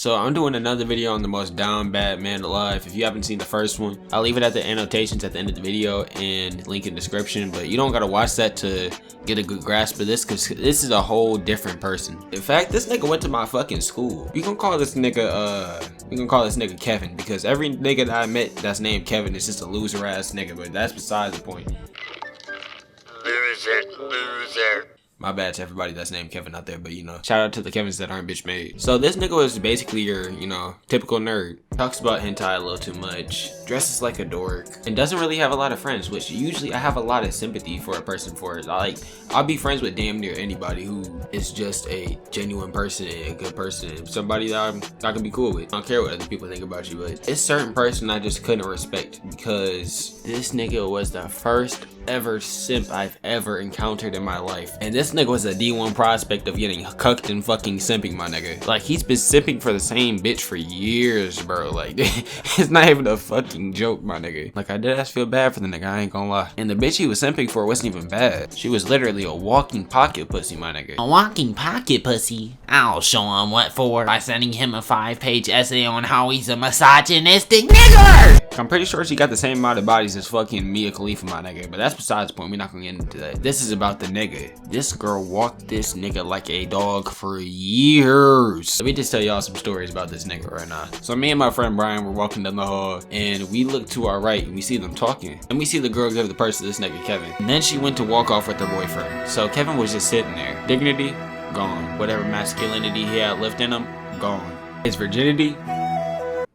So I'm doing another video on the most down bad man alive. If you haven't seen the first one, I'll leave it at the annotations at the end of the video and link in the description, but you don't gotta watch that to get a good grasp of this, because this is a whole different person. In fact, this nigga went to my fucking school. You can call this nigga Kevin, because every nigga that I met that's named Kevin is just a loser ass nigga, but that's besides the point. Loser. My bad to everybody that's named Kevin out there, but you know, shout out to the Kevins that aren't bitch made. So this nigga was basically your, you know, typical nerd. Talks about hentai a little too much, dresses like a dork, and doesn't really have a lot of friends, which usually I have a lot of sympathy for a person for. I'll be friends with damn near anybody who is just a genuine person and a good person, somebody that I can be cool with. I don't care what other people think about you, but it's certain person I just couldn't respect, because this nigga was the first ever simp I've ever encountered in my life. And this nigga was a D1 prospect of getting cucked and fucking simping, my nigga. Like, he's been simping for the same bitch for years, bro. Like, it's not even a fucking joke, my nigga. Like, I did ass feel bad for the nigga, I ain't gonna lie. And the bitch he was simping for wasn't even bad. She was literally a walking pocket pussy, my nigga. A walking pocket pussy? I'll show him what for by sending him a 5-page essay on how he's a misogynistic nigger! I'm pretty sure she got the same amount of bodies as fucking Mia Khalifa, my nigga, but that's besides the point. We're not gonna get into that. This is about the nigga. This girl walked this nigga like a dog for years. Let me just tell y'all some stories about this nigga right now. So me and my friend Brian were walking down the hall, and we look to our right and we see them talking, and we see the girl give the purse to this nigga Kevin, and then she went to walk off with her boyfriend. So Kevin was just sitting there. Dignity gone. Whatever masculinity he had left in him, gone. His virginity,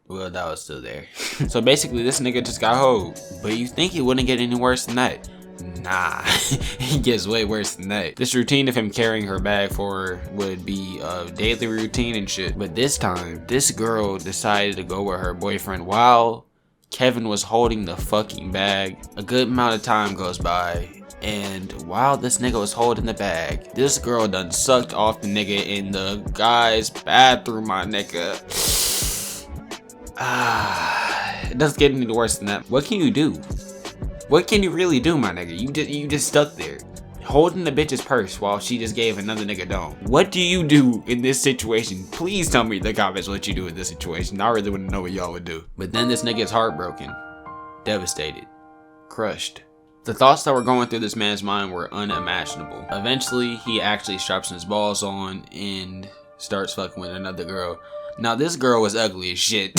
well, that was still there. So basically this nigga just got hoed. But you think it wouldn't get any worse than that? Nah, it gets way worse than that. This routine of him carrying her bag for her would be a daily routine and shit. But this time, this girl decided to go with her boyfriend while Kevin was holding the fucking bag. A good amount of time goes by, and while this nigga was holding the bag, this girl done sucked off the nigga in the guy's bathroom, my nigga. It doesn't get any worse than that. What can you do? What can you really do, my nigga? You just stuck there holding the bitch's purse while she just gave another nigga dome. What do you do in this situation? Please tell me in the comments what you do in this situation. I really want to know what y'all would do. But then this nigga's heartbroken, devastated, crushed. The thoughts that were going through this man's mind were unimaginable. Eventually, he actually straps his balls on and starts fucking with another girl. Now, this girl was ugly as shit.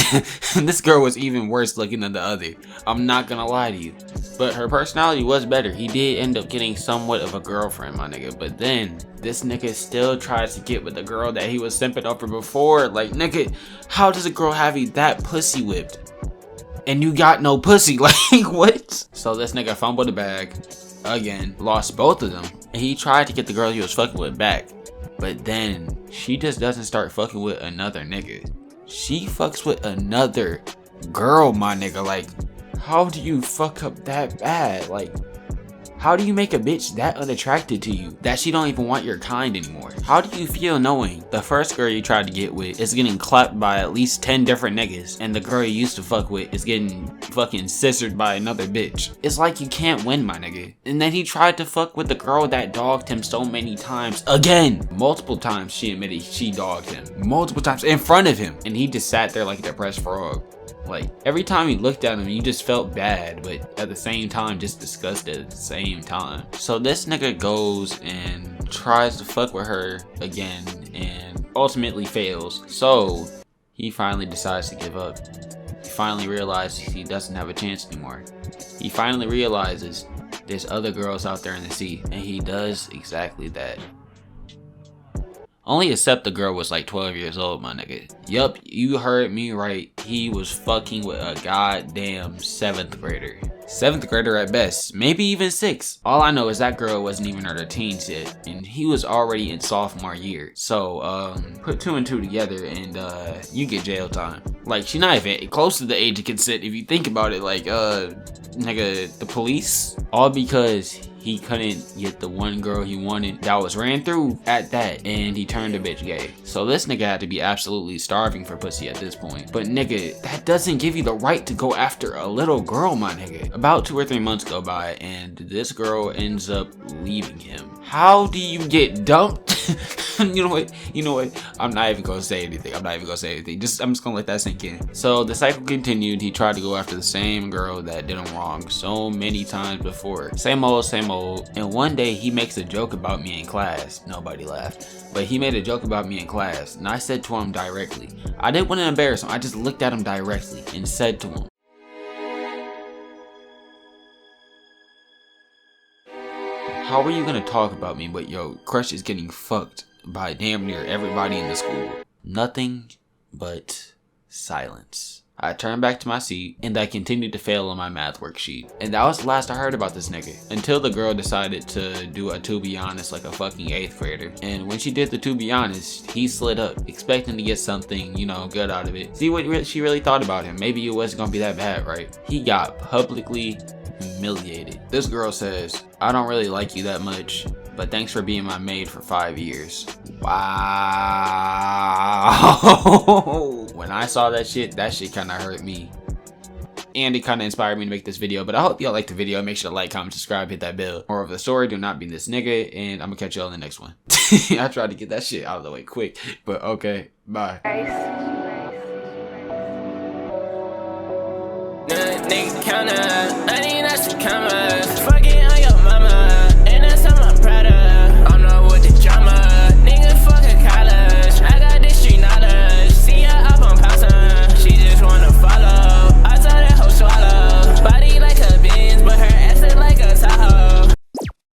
This girl was even worse looking than the other. I'm not gonna lie to you. But her personality was better. He did end up getting somewhat of a girlfriend, my nigga. But then, this nigga still tries to get with the girl that he was simping over before. Like, nigga, how does a girl have you that pussy whipped and you got no pussy? Like, what? So this nigga fumbled the bag again, lost both of them, and he tried to get the girl he was fucking with back. But then she just doesn't start fucking with another nigga. She fucks with another girl, my nigga. Like, how do you fuck up that bad? Like, how do you make a bitch that unattracted to you that she don't even want your kind anymore? How do you feel knowing the first girl you tried to get with is getting clapped by at least 10 different niggas, and the girl you used to fuck with is getting fucking scissored by another bitch? It's like you can't win, my nigga. And then he tried to fuck with the girl that dogged him so many times again. Multiple times she admitted she dogged him. Multiple times in front of him. And he just sat there like a depressed frog. Like, every time you looked at him, you just felt bad, but at the same time, just disgusted at the same time. So this nigga goes and tries to fuck with her again and ultimately fails. So he finally decides to give up. He finally realizes he doesn't have a chance anymore. He finally realizes there's other girls out there in the sea, and he does exactly that. Only except the girl was like 12 years old, my nigga. Yup, you heard me right. He was fucking with a goddamn 7th grader. 7th grader at best, maybe even 6. All I know is that girl wasn't even in her teens yet, and he was already in sophomore year. So, put 2 and 2 together and you get jail time. Like, she's not even close to the age of consent if you think about it. Like, nigga, the police? All because he couldn't get the one girl he wanted that was ran through at that, and he turned a bitch gay. So this nigga had to be absolutely starving for pussy at this point. But nigga, that doesn't give you the right to go after a little girl, my nigga. About 2 or 3 months go by, and this girl ends up leaving him. How do you get dumped? You know what? I'm not even gonna say anything. I'm just gonna let that sink in. So the cycle continued. He tried to go after the same girl that did him wrong so many times before. Same old, same old. And one day he makes a joke about me in class. Nobody laughed. But he made a joke about me in class. And I said to him directly. I didn't want to embarrass him. I just looked at him directly and said to him, how are you gonna talk about me but your crush is getting fucked by damn near everybody in the school? Nothing but silence. I turned back to my seat and I continued to fail on my math worksheet. And that was the last I heard about this nigga. Until the girl decided to do a to be honest like a fucking 8th grader. And when she did the to be honest, he slid up, expecting to get something, you know, good out of it. See what she really thought about him. Maybe it wasn't gonna be that bad, right? He got publicly humiliated. This girl says, I don't really like you that much, but thanks for being my maid for 5 years. Wow. When I saw that shit kind of hurt me. And it kind of inspired me to make this video. But I hope y'all liked the video. Make sure to like, comment, subscribe, hit that bell. Moral of the story, do not be this nigga. And I'm gonna catch y'all in the next one. I tried to get that shit out of the way quick. But okay, bye. Niggas counter, I need us to come up. Fuck it.